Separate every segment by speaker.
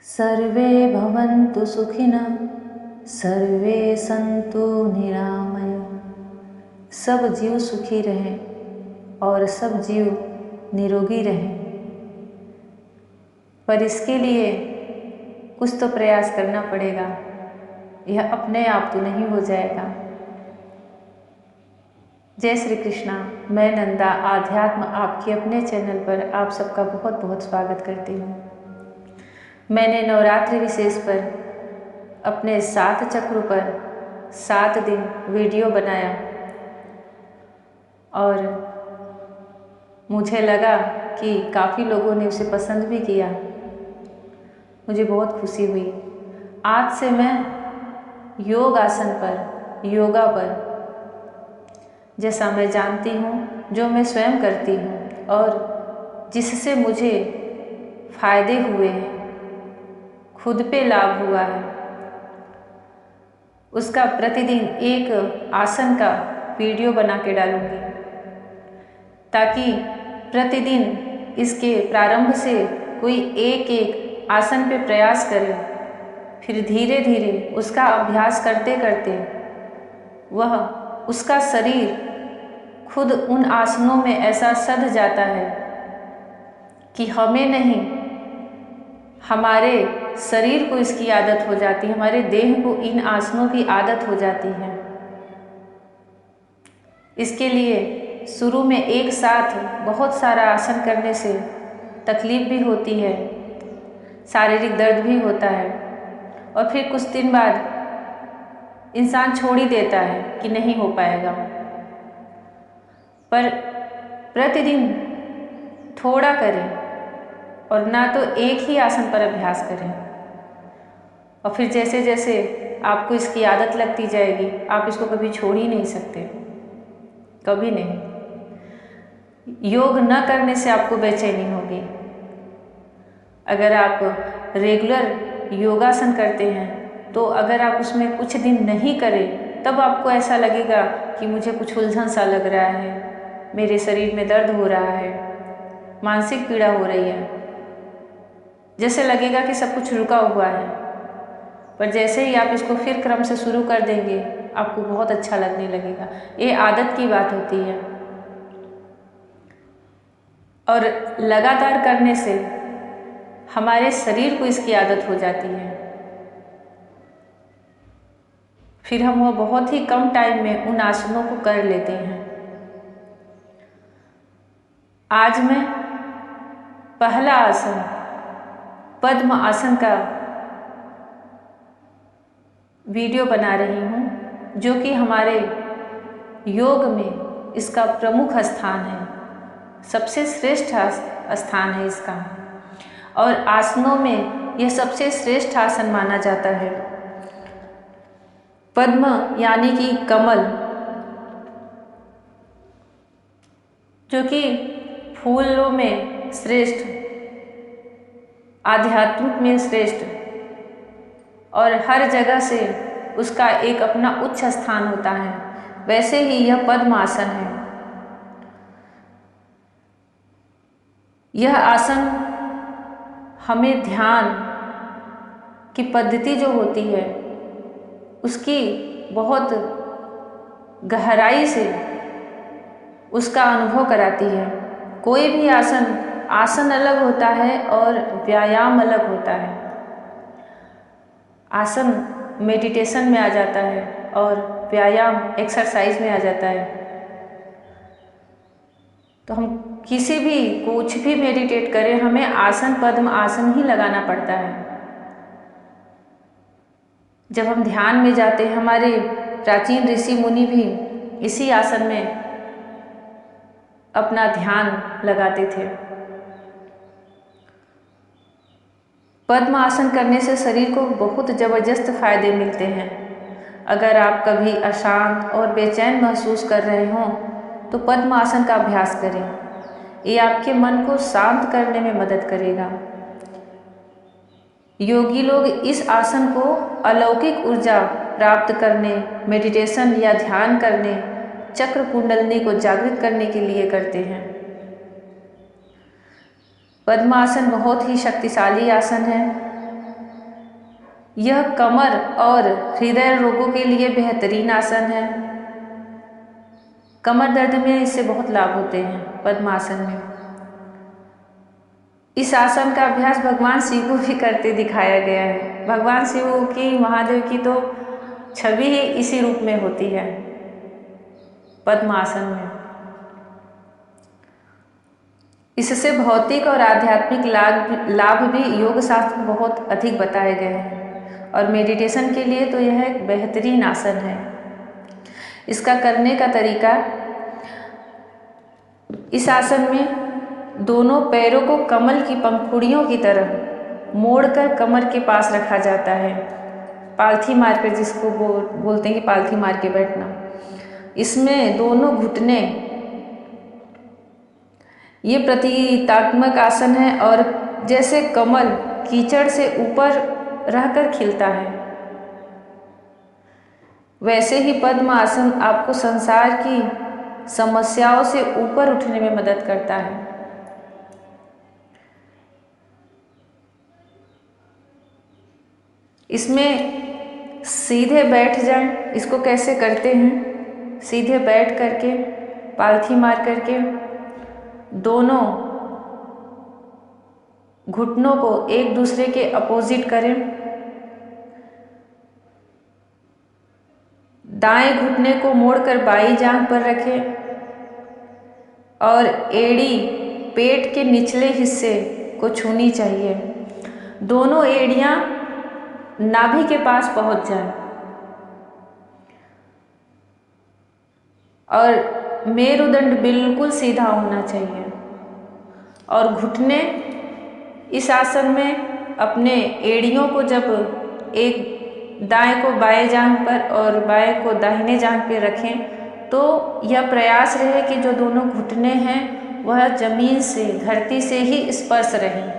Speaker 1: सर्वे भवन्तु सुखिनः, सर्वे सन्तु निरामया। सब जीव सुखी रहें और सब जीव निरोगी रहें। पर इसके लिए कुछ तो प्रयास करना पड़ेगा, यह अपने आप तो नहीं हो जाएगा। जय श्री कृष्णा। मैं नंदा आध्यात्म आपके अपने चैनल पर आप सबका बहुत बहुत स्वागत करती हूँ। मैंने नवरात्रि विशेष पर अपने 7 चक्रों पर 7 दिन वीडियो बनाया और मुझे लगा कि काफ़ी लोगों ने उसे पसंद भी किया। मुझे बहुत खुशी हुई। आज से मैं योग आसन पर, योगा पर, जैसा मैं जानती हूँ, जो मैं स्वयं करती हूँ और जिससे मुझे फ़ायदे हुए हैं, खुद पे लाभ हुआ है, उसका प्रतिदिन एक आसन का वीडियो बना के डालूँगी, ताकि प्रतिदिन इसके प्रारंभ से कोई एक एक आसन पे प्रयास करे, फिर धीरे धीरे उसका अभ्यास करते करते वह उसका शरीर खुद उन आसनों में ऐसा सध जाता है कि हमें नहीं, हमारे शरीर को इसकी आदत हो जाती है, हमारे देह को इन आसनों की आदत हो जाती है। इसके लिए शुरू में एक साथ बहुत सारा आसन करने से तकलीफ भी होती है, शारीरिक दर्द भी होता है और फिर कुछ दिन बाद इंसान छोड़ ही देता है कि नहीं हो पाएगा। पर प्रतिदिन थोड़ा करें और ना तो एक ही आसन पर अभ्यास करें, और फिर जैसे जैसे आपको इसकी आदत लगती जाएगी, आप इसको कभी छोड़ ही नहीं सकते, कभी नहीं। योग न करने से आपको बेचैनी होगी। अगर आप रेगुलर योगासन करते हैं तो अगर आप उसमें कुछ दिन नहीं करें तब आपको ऐसा लगेगा कि मुझे कुछ उलझन सा लग रहा है, मेरे शरीर में दर्द हो रहा है, मानसिक पीड़ा हो रही है, जैसे लगेगा कि सब कुछ रुका हुआ है। पर जैसे ही आप इसको फिर क्रम से शुरू कर देंगे, आपको बहुत अच्छा लगने लगेगा। ये आदत की बात होती है और लगातार करने से हमारे शरीर को इसकी आदत हो जाती है। फिर हम वो बहुत ही कम टाइम में उन आसनों को कर लेते हैं। आज मैं पहला आसन पद्म आसन का वीडियो बना रही हूँ, जो कि हमारे योग में इसका प्रमुख स्थान है, सबसे श्रेष्ठ स्थान है इसका, और आसनों में यह सबसे श्रेष्ठ आसन माना जाता है। पद्म यानी कि कमल, जो कि फूलों में श्रेष्ठ, आध्यात्मिक में श्रेष्ठ और हर जगह से उसका एक अपना उच्च स्थान होता है, वैसे ही यह पद्म आसन है। यह आसन हमें ध्यान की पद्धति जो होती है उसकी बहुत गहराई से उसका अनुभव कराती है। कोई भी आसन अलग होता है और व्यायाम अलग होता है। आसन मेडिटेशन में आ जाता है और व्यायाम एक्सरसाइज में आ जाता है। तो हम किसी भी कुछ भी मेडिटेट करें, हमें आसन पद्म आसन ही लगाना पड़ता है। जब हम ध्यान में जाते हैं, हमारे प्राचीन ऋषि मुनि भी इसी आसन में अपना ध्यान लगाते थे। पद्म आसन करने से शरीर को बहुत ज़बरदस्त फायदे मिलते हैं। अगर आप कभी अशांत और बेचैन महसूस कर रहे हों तो पद्म आसन का अभ्यास करें। ये आपके मन को शांत करने में मदद करेगा। योगी लोग इस आसन को अलौकिक ऊर्जा प्राप्त करने, मेडिटेशन या ध्यान करने, चक्र कुंडलिनी को जागृत करने के लिए करते हैं। पद्मासन बहुत ही शक्तिशाली आसन है। यह कमर और हृदय रोगों के लिए बेहतरीन आसन है। कमर दर्द में इससे बहुत लाभ होते हैं पद्मासन में। इस आसन का अभ्यास भगवान शिव को भी करते दिखाया गया है। भगवान शिव की, महादेव की तो छवि ही इसी रूप में होती है पद्मासन में। इससे भौतिक और आध्यात्मिक लाभ भी योग शास्त्र में बहुत अधिक बताए गए हैं और मेडिटेशन के लिए तो यह एक बेहतरीन आसन है। इसका करने का तरीका, इस आसन में दोनों पैरों को कमल की पंखुड़ियों की तरह मोड़कर कमर के पास रखा जाता है। पालथी मार कर, जिसको बोलते हैं कि पालथी मार के बैठना। इसमें दोनों घुटने, ये प्रतीकात्मक आसन है और जैसे कमल कीचड़ से ऊपर रहकर खिलता है, वैसे ही पद्म आसन आपको संसार की समस्याओं से ऊपर उठने में मदद करता है। इसमें सीधे बैठ जाएं। इसको कैसे करते हैं? सीधे बैठ करके पालथी मार करके दोनों घुटनों को एक दूसरे के अपोजिट करें। दाएं घुटने को मोड़कर बाईं जांघ पर रखें और एड़ी पेट के निचले हिस्से को छूनी चाहिए। दोनों एड़ियां नाभि के पास पहुंच जाएं और मेरुदंड बिल्कुल सीधा होना चाहिए। और घुटने इस आसन में अपने एड़ियों को जब एक दाएं को बाएं जांघ पर और बाएं को दाहिने जांघ पर रखें तो यह प्रयास रहे कि जो दोनों घुटने हैं वह जमीन से, धरती से ही स्पर्श रहें,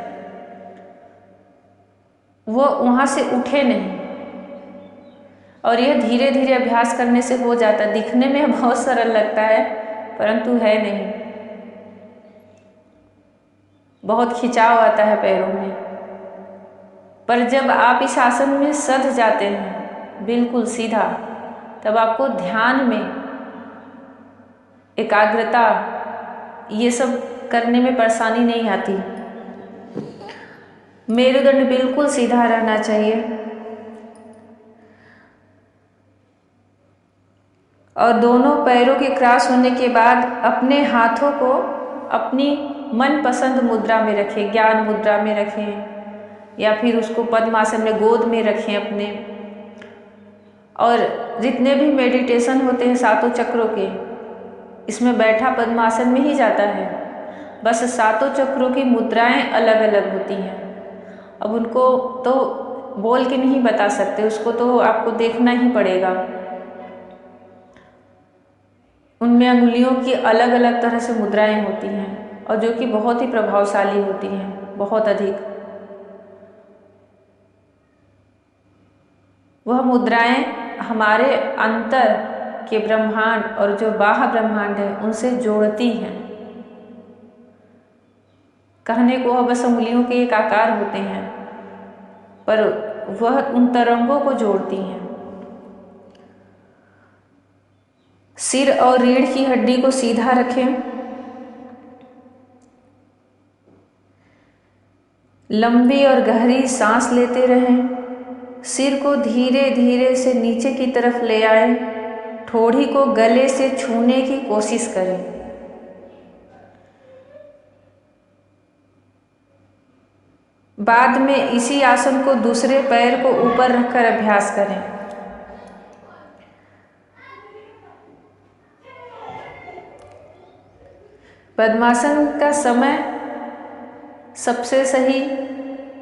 Speaker 1: वो वहाँ से उठे नहीं। और यह धीरे धीरे अभ्यास करने से हो जाता है। दिखने में बहुत सरल लगता है परंतु है नहीं, बहुत खिंचाव आता है पैरों में। पर जब आप इस आसन में सध जाते हैं बिल्कुल सीधा, तब आपको ध्यान में एकाग्रता, ये सब करने में परेशानी नहीं आती। मेरुदंड बिल्कुल सीधा रहना चाहिए और दोनों पैरों के क्रॉस होने के बाद अपने हाथों को अपनी मनपसंद मुद्रा में रखें। ज्ञान मुद्रा में रखें या फिर उसको पद्मासन में गोद में रखें अपने। और जितने भी मेडिटेशन होते हैं सातों चक्रों के, इसमें बैठा पद्मासन में ही जाता है, बस सातों चक्रों की मुद्राएं अलग अलग होती हैं। अब उनको तो बोल के नहीं बता सकते, उसको तो आपको देखना ही पड़ेगा। उनमें अंगुलियों की अलग अलग तरह से मुद्राएं होती हैं और जो कि बहुत ही प्रभावशाली होती हैं, बहुत अधिक। वह मुद्राएं हमारे अंतर के ब्रह्मांड और जो बाह्य ब्रह्मांड है उनसे जोड़ती हैं। कहने को बस अंगुलियों के एक आकार होते हैं पर वह उन तरंगों को जोड़ती हैं। सिर और रीढ़ की हड्डी को सीधा रखें। लंबी और गहरी सांस लेते रहें। सिर को धीरे धीरे से नीचे की तरफ ले आए। ठोड़ी को गले से छूने की कोशिश करें। बाद में इसी आसन को दूसरे पैर को ऊपर रखकर अभ्यास करें। पद्मासन का समय सबसे सही,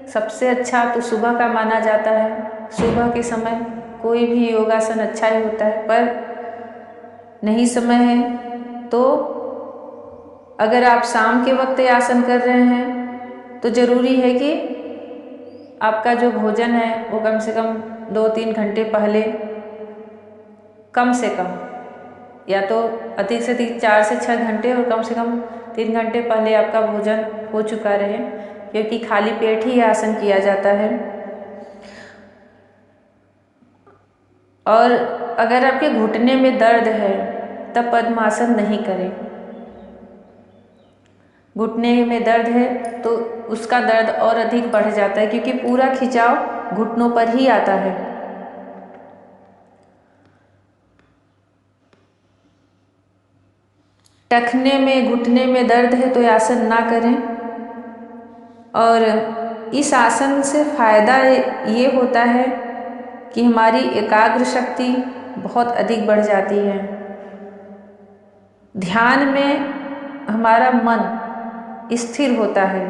Speaker 1: सबसे अच्छा तो सुबह का माना जाता है। सुबह के समय कोई भी योगासन अच्छा ही होता है, पर नहीं समय है तो अगर आप शाम के वक्त ये आसन कर रहे हैं तो ज़रूरी है कि आपका जो भोजन है वो कम से कम 2-3 घंटे पहले, कम से कम, या तो अधिक से अधिक 4 से 6 घंटे और कम से कम 3 घंटे पहले आपका भोजन हो चुका रहे, क्योंकि खाली पेट ही आसन किया जाता है। और अगर आपके घुटने में दर्द है तब पद्मासन नहीं करें। घुटने में दर्द है तो उसका दर्द और अधिक बढ़ जाता है, क्योंकि पूरा खिंचाव घुटनों पर ही आता है। टखने में, घुटने में दर्द है तो ये आसन ना करें। और इस आसन से फायदा ये होता है कि हमारी एकाग्र शक्ति बहुत अधिक बढ़ जाती है। ध्यान में हमारा मन स्थिर होता है।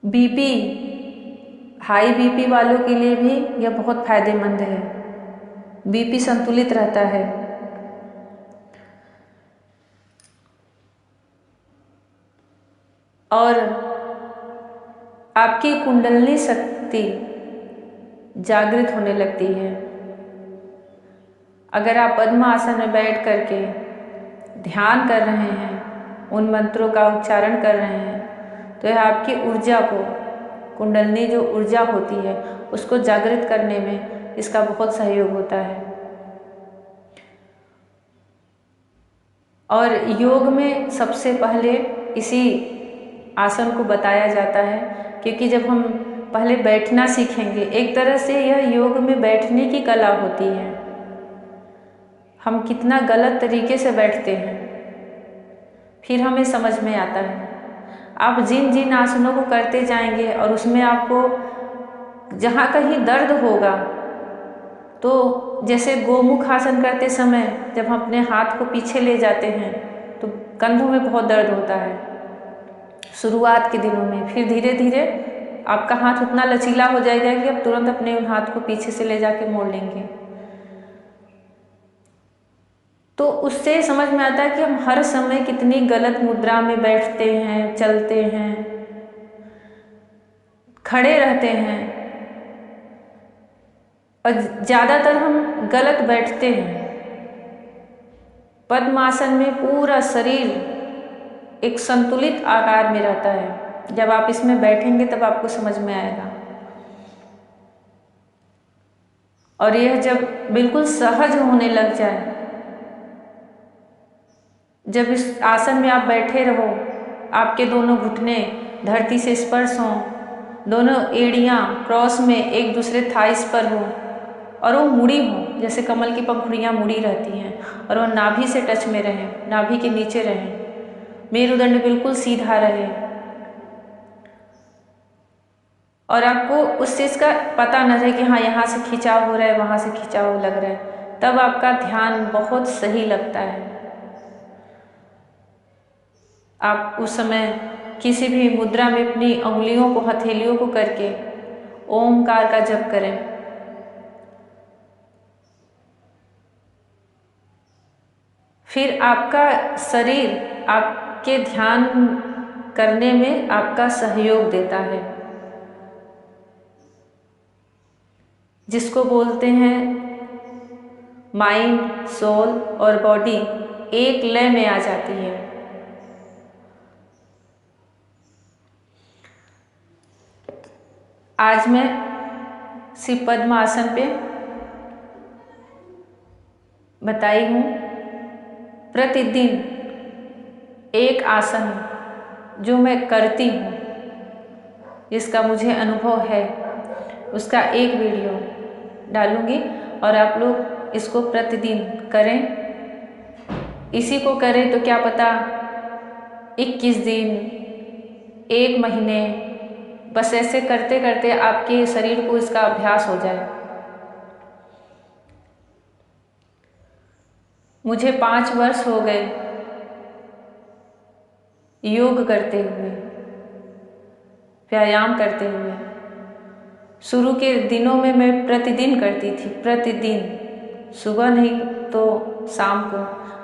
Speaker 1: बीपी, हाई बीपी वालों के लिए भी यह बहुत फायदेमंद है। बीपी संतुलित रहता है। और आपकी कुंडलनी शक्ति जागृत होने लगती है। अगर आप पद्मासन में बैठ करके ध्यान कर रहे हैं, उन मंत्रों का उच्चारण कर रहे हैं, तो यह आपकी ऊर्जा को, कुंडलनी जो ऊर्जा होती है उसको जागृत करने में इसका बहुत सहयोग होता है। और योग में सबसे पहले इसी आसन को बताया जाता है, क्योंकि जब हम पहले बैठना सीखेंगे, एक तरह से यह योग में बैठने की कला होती है। हम कितना गलत तरीके से बैठते हैं फिर हमें समझ में आता है। आप जिन जिन आसनों को करते जाएंगे और उसमें आपको जहाँ कहीं दर्द होगा, तो जैसे गोमुख आसन करते समय जब हम अपने हाथ को पीछे ले जाते हैं तो कंधों में बहुत दर्द होता है शुरुआत के दिनों में। फिर धीरे धीरे आपका हाथ उतना लचीला हो जाएगा कि आप तुरंत अपने उन हाथ को पीछे से ले जाके मोड़ लेंगे। तो उससे समझ में आता है कि हम हर समय कितनी गलत मुद्रा में बैठते हैं, चलते हैं, खड़े रहते हैं, और ज़्यादातर हम गलत बैठते हैं। पद्मासन में पूरा शरीर एक संतुलित आकार में रहता है। जब आप इसमें बैठेंगे तब आपको समझ में आएगा। और यह जब बिल्कुल सहज होने लग जाए, जब इस आसन में आप बैठे रहो, आपके दोनों घुटने धरती से स्पर्श हों, दोनों एड़ियाँ क्रॉस में एक दूसरे थाइस पर हो और वो मुड़ी हो, जैसे कमल की पंखुड़ियाँ मुड़ी रहती हैं, और वो नाभि से टच में रहे, नाभि के नीचे रहे, मेरुदंड बिल्कुल सीधा रहे, और आपको उस चीज़ का पता न रहे कि हाँ यहाँ से खिंचाव हो रहा है, वहाँ से खिंचाव लग रहा है, तब आपका ध्यान बहुत सही लगता है। आप उस समय किसी भी मुद्रा में अपनी उंगलियों को, हथेलियों को करके ओमकार का जप करें। फिर आपका शरीर आपके ध्यान करने में आपका सहयोग देता है, जिसको बोलते हैं माइंड, सोल और बॉडी एक लय में आ जाती है। आज मैं शिव पद्मासन पे बताई हूँ। प्रतिदिन एक आसन जो मैं करती हूँ, जिसका मुझे अनुभव है, उसका एक वीडियो डालूँगी और आप लोग इसको प्रतिदिन करें। इसी को करें तो क्या पता 21 दिन, 1 महीने, बस ऐसे करते करते आपके शरीर को इसका अभ्यास हो जाए। मुझे 5 वर्ष हो गए योग करते हुए, व्यायाम करते हुए। शुरू के दिनों में मैं प्रतिदिन करती थी, प्रतिदिन, सुबह नहीं तो शाम को,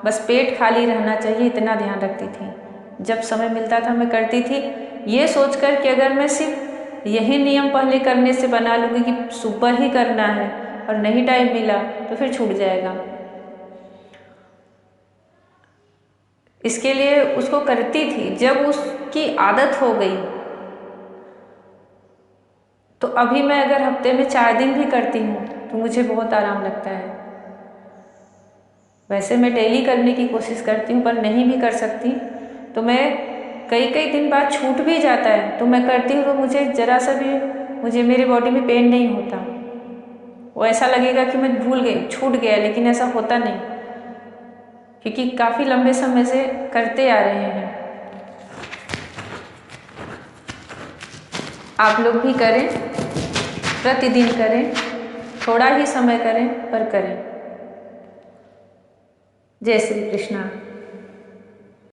Speaker 1: बस पेट खाली रहना चाहिए इतना ध्यान रखती थी। जब समय मिलता था मैं करती थी, ये सोचकर कि अगर मैं सिर्फ यही नियम पहले करने से बना लूँगी कि सुबह ही करना है और नहीं टाइम मिला तो फिर छूट जाएगा, इसके लिए उसको करती थी। जब उसकी आदत हो गई तो अभी मैं अगर हफ्ते में 4 दिन भी करती हूँ तो मुझे बहुत आराम लगता है। वैसे मैं डेली करने की कोशिश करती हूँ पर नहीं भी कर सकती, तो मैं कई कई दिन बाद छूट भी जाता है तो मैं करती हूँ तो मुझे ज़रा सा भी मेरे बॉडी में पेन नहीं होता। वो ऐसा लगेगा कि मैं भूल गई, छूट गया, लेकिन ऐसा होता नहीं, क्योंकि काफ़ी लंबे समय से करते आ रहे हैं। आप लोग भी करें, प्रतिदिन करें, थोड़ा ही समय करें पर करें। जय श्री कृष्णा।